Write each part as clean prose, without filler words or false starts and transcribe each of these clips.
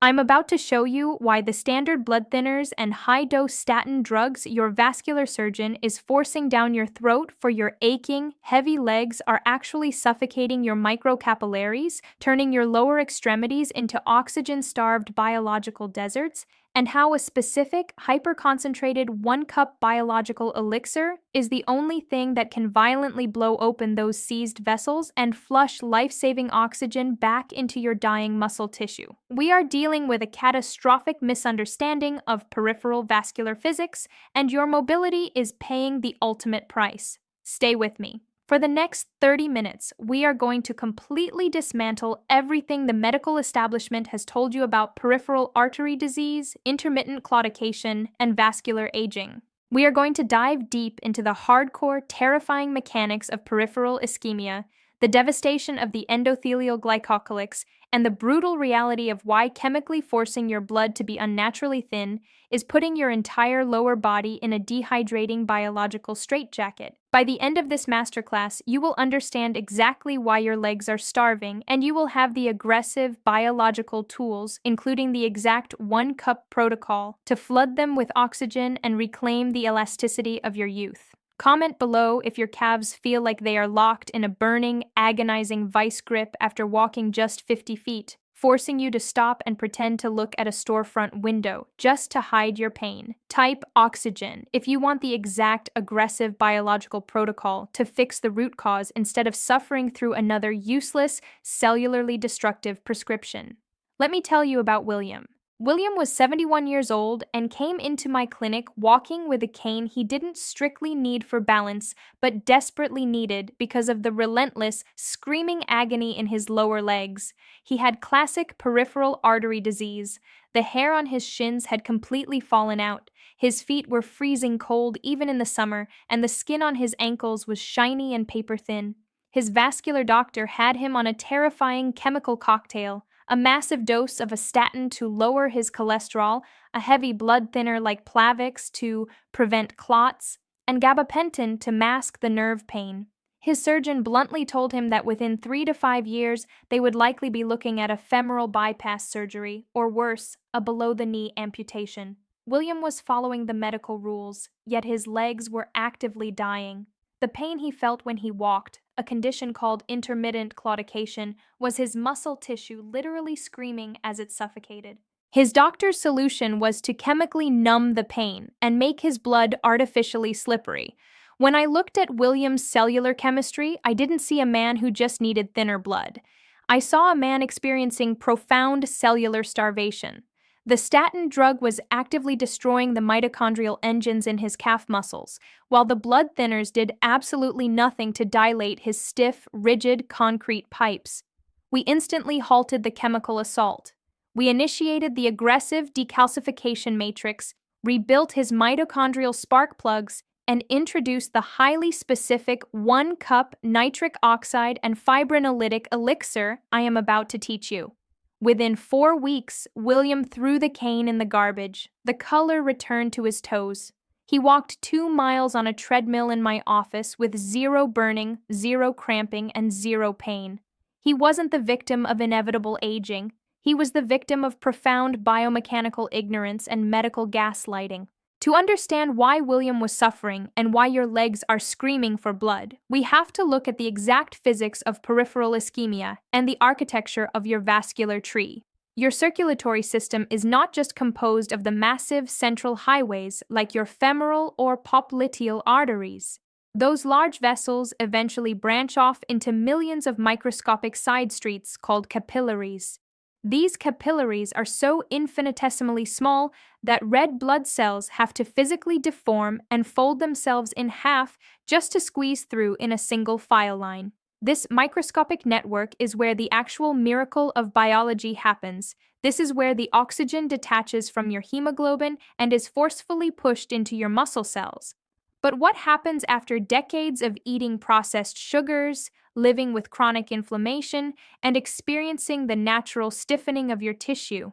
I'm about to show you why the standard blood thinners and high-dose statin drugs your vascular surgeon is forcing down your throat for your aching, heavy legs are actually suffocating your microcapillaries, turning your lower extremities into oxygen-starved biological deserts, and how a specific, hyper-concentrated 1-cup biological elixir is the only thing that can violently blow open those seized vessels and flush life-saving oxygen back into your dying muscle tissue. We are dealing with a catastrophic misunderstanding of peripheral vascular physics, and your mobility is paying the ultimate price. Stay with me. For the next 30 minutes, we are going to completely dismantle everything the medical establishment has told you about peripheral artery disease, intermittent claudication, and vascular aging. We are going to dive deep into the hardcore, terrifying mechanics of peripheral ischemia, the devastation of the endothelial glycocalyx, and the brutal reality of why chemically forcing your blood to be unnaturally thin is putting your entire lower body in a dehydrating biological straitjacket. By the end of this masterclass, you will understand exactly why your legs are starving, and you will have the aggressive biological tools, including the exact 1-cup protocol, to flood them with oxygen and reclaim the elasticity of your youth. Comment below if your calves feel like they are locked in a burning, agonizing vice grip after walking just 50 feet, forcing you to stop and pretend to look at a storefront window just to hide your pain. Type oxygen if you want the exact aggressive biological protocol to fix the root cause instead of suffering through another useless, cellularly destructive prescription. Let me tell you about William. William was 71 years old and came into my clinic walking with a cane he didn't strictly need for balance, but desperately needed because of the relentless, screaming agony in his lower legs. He had classic peripheral artery disease. The hair on his shins had completely fallen out. His feet were freezing cold even in the summer, and the skin on his ankles was shiny and paper-thin. His vascular doctor had him on a terrifying chemical cocktail: a massive dose of a statin to lower his cholesterol, a heavy blood thinner like Plavix to prevent clots, and gabapentin to mask the nerve pain. His surgeon bluntly told him that within 3 to 5 years, they would likely be looking at a femoral bypass surgery, or worse, a below-the-knee amputation. William was following the medical rules, yet his legs were actively dying. The pain he felt when he walked, a condition called intermittent claudication, was his muscle tissue literally screaming as it suffocated. His doctor's solution was to chemically numb the pain and make his blood artificially slippery. When I looked at William's cellular chemistry, I didn't see a man who just needed thinner blood. I saw a man experiencing profound cellular starvation. The statin drug was actively destroying the mitochondrial engines in his calf muscles, while the blood thinners did absolutely nothing to dilate his stiff, rigid concrete pipes. We instantly halted the chemical assault. We initiated the aggressive decalcification matrix, rebuilt his mitochondrial spark plugs, and introduced the highly specific 1-cup nitric oxide and fibrinolytic elixir I am about to teach you. Within 4 weeks, William threw the cane in the garbage. The color returned to his toes. He walked 2 miles on a treadmill in my office with 0 burning, 0 cramping, and 0 pain. He wasn't the victim of inevitable aging. He was the victim of profound biomechanical ignorance and medical gaslighting. To understand why William was suffering and why your legs are screaming for blood, we have to look at the exact physics of peripheral ischemia and the architecture of your vascular tree. Your circulatory system is not just composed of the massive central highways like your femoral or popliteal arteries. Those large vessels eventually branch off into millions of microscopic side streets called capillaries. These capillaries are so infinitesimally small that red blood cells have to physically deform and fold themselves in half just to squeeze through in a single file line. This microscopic network is where the actual miracle of biology happens. This is where the oxygen detaches from your hemoglobin and is forcefully pushed into your muscle cells. But what happens after decades of eating processed sugars, living with chronic inflammation, and experiencing the natural stiffening of your tissue?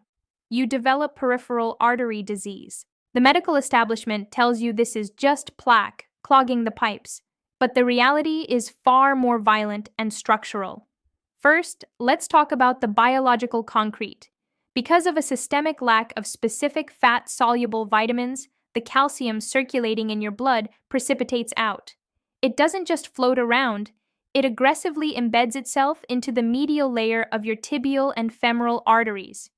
You develop peripheral artery disease. The medical establishment tells you this is just plaque clogging the pipes, but the reality is far more violent and structural. First, let's talk about the biological concrete. Because of a systemic lack of specific fat-soluble vitamins, the calcium circulating in your blood precipitates out. It doesn't just float around, it aggressively embeds itself into the medial layer of your tibial and femoral arteries.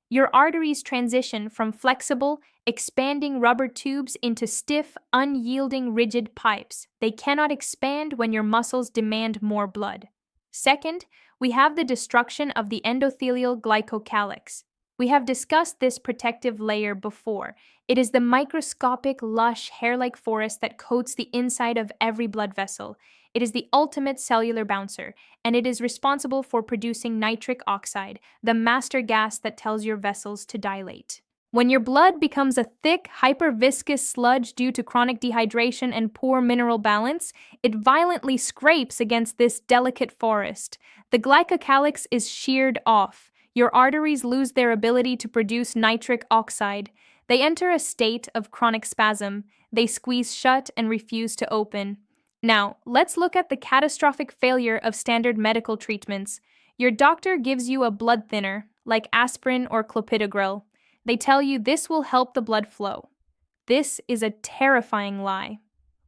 Your arteries transition from flexible, expanding rubber tubes into stiff, unyielding, rigid pipes. They cannot expand when your muscles demand more blood. Second, we have the destruction of the endothelial glycocalyx. We have discussed this protective layer before. It is the microscopic, lush, hair-like forest that coats the inside of every blood vessel. It is the ultimate cellular bouncer, and it is responsible for producing nitric oxide, the master gas that tells your vessels to dilate. When your blood becomes a thick, hyperviscous sludge due to chronic dehydration and poor mineral balance, it violently scrapes against this delicate forest. The glycocalyx is sheared off. Your arteries lose their ability to produce nitric oxide. They enter a state of chronic spasm. They squeeze shut and refuse to open. Now, let's look at the catastrophic failure of standard medical treatments. Your doctor gives you a blood thinner, like aspirin or clopidogrel. They tell you this will help the blood flow. This is a terrifying lie.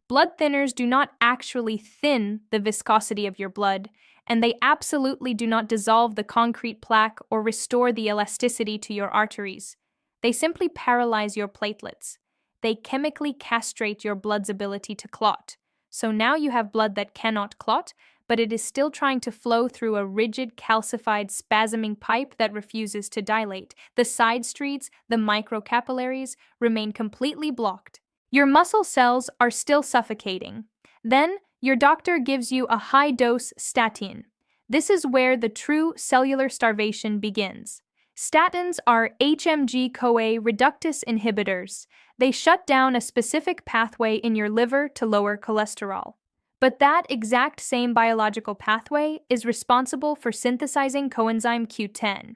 Blood thinners do not actually thin the viscosity of your blood, and they absolutely do not dissolve the concrete plaque or restore the elasticity to your arteries. They simply paralyze your platelets. They chemically castrate your blood's ability to clot. So now you have blood that cannot clot, but it is still trying to flow through a rigid, calcified, spasming pipe that refuses to dilate. The side streets, the microcapillaries, remain completely blocked. Your muscle cells are still suffocating. Then, your doctor gives you a high-dose statin. This is where the true cellular starvation begins. Statins are HMG-CoA reductase inhibitors. They shut down a specific pathway in your liver to lower cholesterol. But that exact same biological pathway is responsible for synthesizing coenzyme Q10.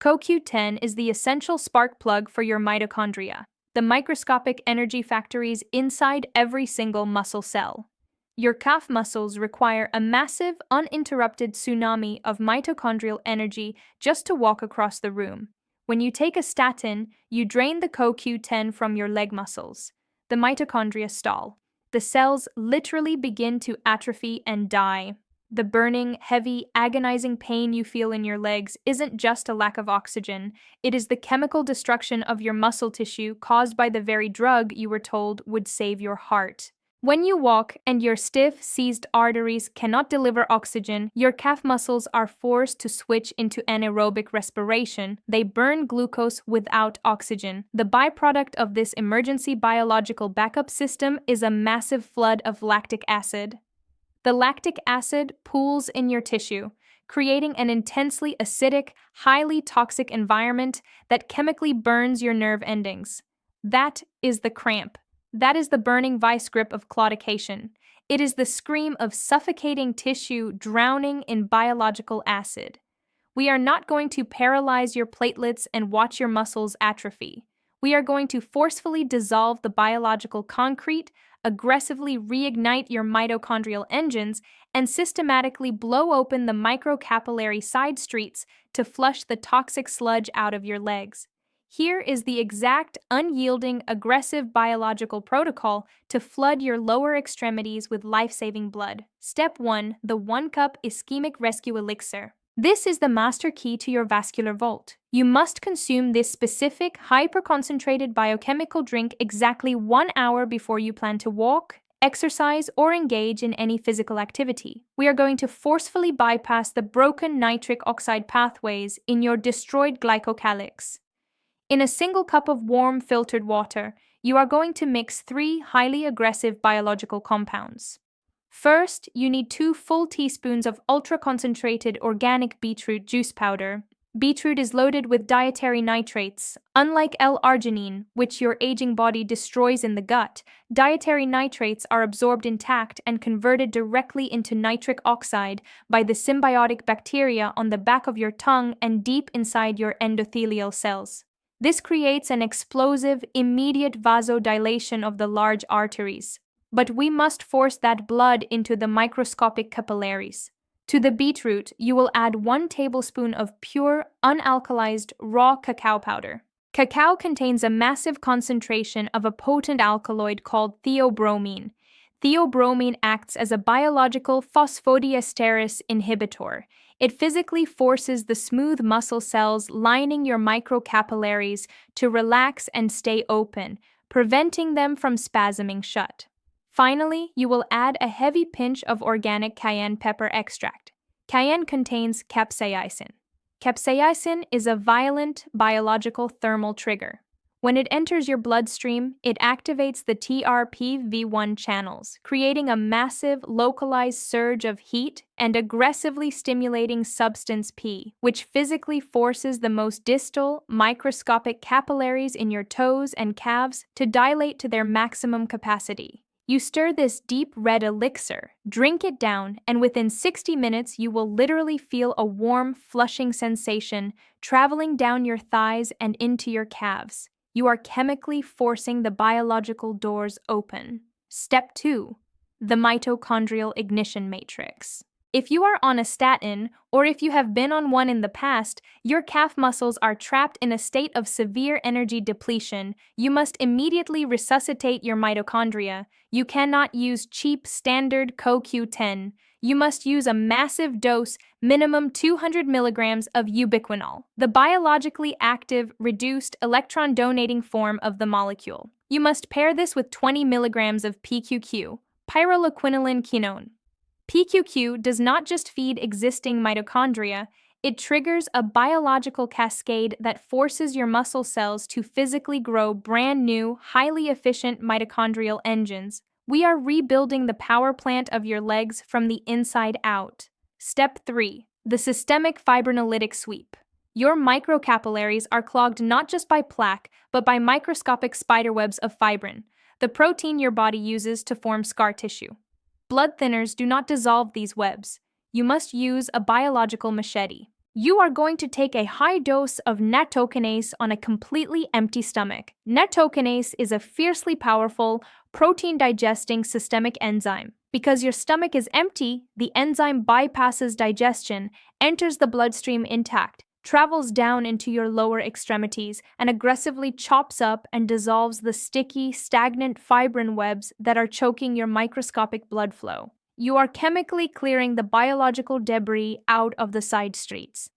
CoQ10 is the essential spark plug for your mitochondria, the microscopic energy factories inside every single muscle cell. Your calf muscles require a massive, uninterrupted tsunami of mitochondrial energy just to walk across the room. When you take a statin, you drain the CoQ10 from your leg muscles. The mitochondria stall. The cells literally begin to atrophy and die. The burning, heavy, agonizing pain you feel in your legs isn't just a lack of oxygen. It is the chemical destruction of your muscle tissue caused by the very drug you were told would save your heart. When you walk and your stiff, seized arteries cannot deliver oxygen, your calf muscles are forced to switch into anaerobic respiration. They burn glucose without oxygen. The byproduct of this emergency biological backup system is a massive flood of lactic acid. The lactic acid pools in your tissue, creating an intensely acidic, highly toxic environment that chemically burns your nerve endings. That is the cramp. That is the burning vice grip of claudication. It is the scream of suffocating tissue drowning in biological acid. We are not going to paralyze your platelets and watch your muscles atrophy. We are going to forcefully dissolve the biological concrete, aggressively reignite your mitochondrial engines, and systematically blow open the microcapillary side streets to flush the toxic sludge out of your legs. Here is the exact, unyielding, aggressive biological protocol to flood your lower extremities with life-saving blood. Step 1. The 1-cup ischemic rescue elixir. This is the master key to your vascular vault. You must consume this specific, hyper-concentrated biochemical drink exactly 1 hour before you plan to walk, exercise, or engage in any physical activity. We are going to forcefully bypass the broken nitric oxide pathways in your destroyed glycocalyx. In a single cup of warm filtered water, you are going to mix 3 highly aggressive biological compounds. First, you need 2 full teaspoons of ultra-concentrated organic beetroot juice powder. Beetroot is loaded with dietary nitrates. Unlike L-arginine, which your aging body destroys in the gut, dietary nitrates are absorbed intact and converted directly into nitric oxide by the symbiotic bacteria on the back of your tongue and deep inside your endothelial cells. This creates an explosive, immediate vasodilation of the large arteries. But we must force that blood into the microscopic capillaries. To the beetroot, you will add 1 tablespoon of pure, unalkalized raw cacao powder. Cacao contains a massive concentration of a potent alkaloid called theobromine. Theobromine acts as a biological phosphodiesterase inhibitor. It physically forces the smooth muscle cells lining your microcapillaries to relax and stay open, preventing them from spasming shut. Finally, you will add a heavy pinch of organic cayenne pepper extract. Cayenne contains capsaicin. Capsaicin is a violent biological thermal trigger. When it enters your bloodstream, it activates the TRPV1 channels, creating a massive, localized surge of heat and aggressively stimulating substance P, which physically forces the most distal, microscopic capillaries in your toes and calves to dilate to their maximum capacity. You stir this deep red elixir, drink it down, and within 60 minutes you will literally feel a warm, flushing sensation traveling down your thighs and into your calves. You are chemically forcing the biological doors open. Step 2. The mitochondrial ignition matrix. If you are on a statin, or if you have been on one in the past, your calf muscles are trapped in a state of severe energy depletion. You must immediately resuscitate your mitochondria. You cannot use cheap standard CoQ10. You must use a massive dose, minimum 200 milligrams of ubiquinol, the biologically active, reduced, electron-donating form of the molecule. You must pair this with 20 milligrams of PQQ, pyrroloquinoline quinone. PQQ does not just feed existing mitochondria, it triggers a biological cascade that forces your muscle cells to physically grow brand new, highly efficient mitochondrial engines. We are rebuilding the power plant of your legs from the inside out. Step 3. The systemic fibrinolytic sweep. Your microcapillaries are clogged not just by plaque, but by microscopic spiderwebs of fibrin, the protein your body uses to form scar tissue. Blood thinners do not dissolve these webs. You must use a biological machete. You are going to take a high dose of nattokinase on a completely empty stomach. Nattokinase is a fiercely powerful, protein-digesting systemic enzyme. Because your stomach is empty, the enzyme bypasses digestion, enters the bloodstream intact, travels down into your lower extremities, and aggressively chops up and dissolves the sticky, stagnant fibrin webs that are choking your microscopic blood flow. You are chemically clearing the biological debris out of the side streets.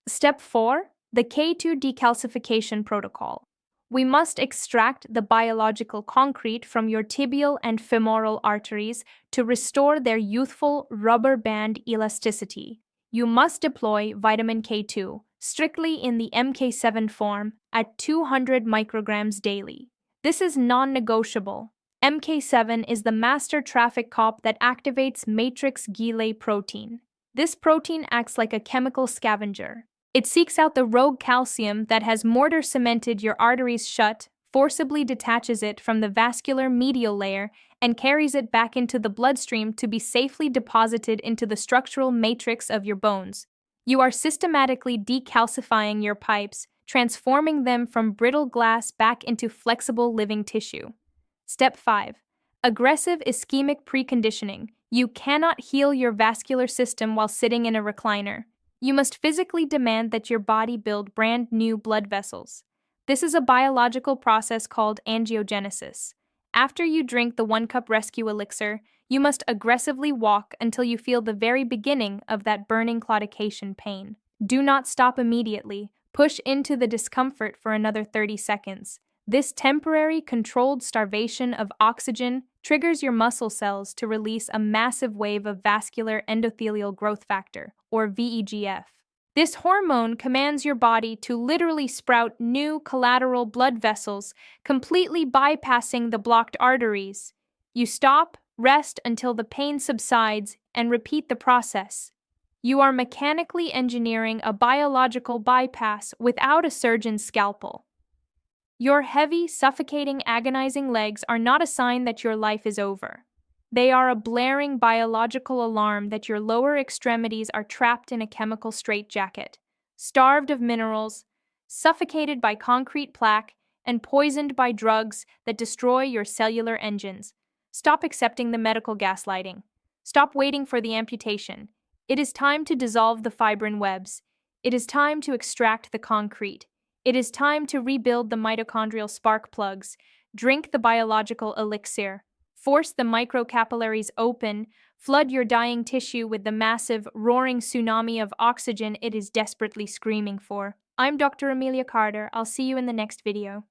Step 4. The K2 decalcification protocol. We must extract the biological concrete from your tibial and femoral arteries to restore their youthful rubber band elasticity. You must deploy vitamin K2, strictly in the MK7 form, at 200 micrograms daily. This is non-negotiable. MK7 is the master traffic cop that activates matrix Guillet protein. This protein acts like a chemical scavenger. It seeks out the rogue calcium that has mortar cemented your arteries shut, forcibly detaches it from the vascular medial layer, and carries it back into the bloodstream to be safely deposited into the structural matrix of your bones. You are systematically decalcifying your pipes, transforming them from brittle glass back into flexible living tissue. Step 5. Aggressive ischemic preconditioning. You cannot heal your vascular system while sitting in a recliner. You must physically demand that your body build brand new blood vessels. This is a biological process called angiogenesis. After you drink the 1-cup rescue elixir, you must aggressively walk until you feel the very beginning of that burning claudication pain. Do not stop immediately. Push into the discomfort for another 30 seconds. This temporary, controlled starvation of oxygen triggers your muscle cells to release a massive wave of vascular endothelial growth factor, or VEGF. This hormone commands your body to literally sprout new collateral blood vessels, completely bypassing the blocked arteries. You stop, rest until the pain subsides, and repeat the process. You are mechanically engineering a biological bypass without a surgeon's scalpel. Your heavy, suffocating, agonizing legs are not a sign that your life is over. They are a blaring biological alarm that your lower extremities are trapped in a chemical straitjacket, starved of minerals, suffocated by concrete plaque, and poisoned by drugs that destroy your cellular engines. Stop accepting the medical gaslighting. Stop waiting for the amputation. It is time to dissolve the fibrin webs. It is time to extract the concrete. It is time to rebuild the mitochondrial spark plugs. Drink the biological elixir. Force the microcapillaries open. Flood your dying tissue with the massive, roaring tsunami of oxygen it is desperately screaming for. I'm Dr. Amelia Carter. I'll see you in the next video.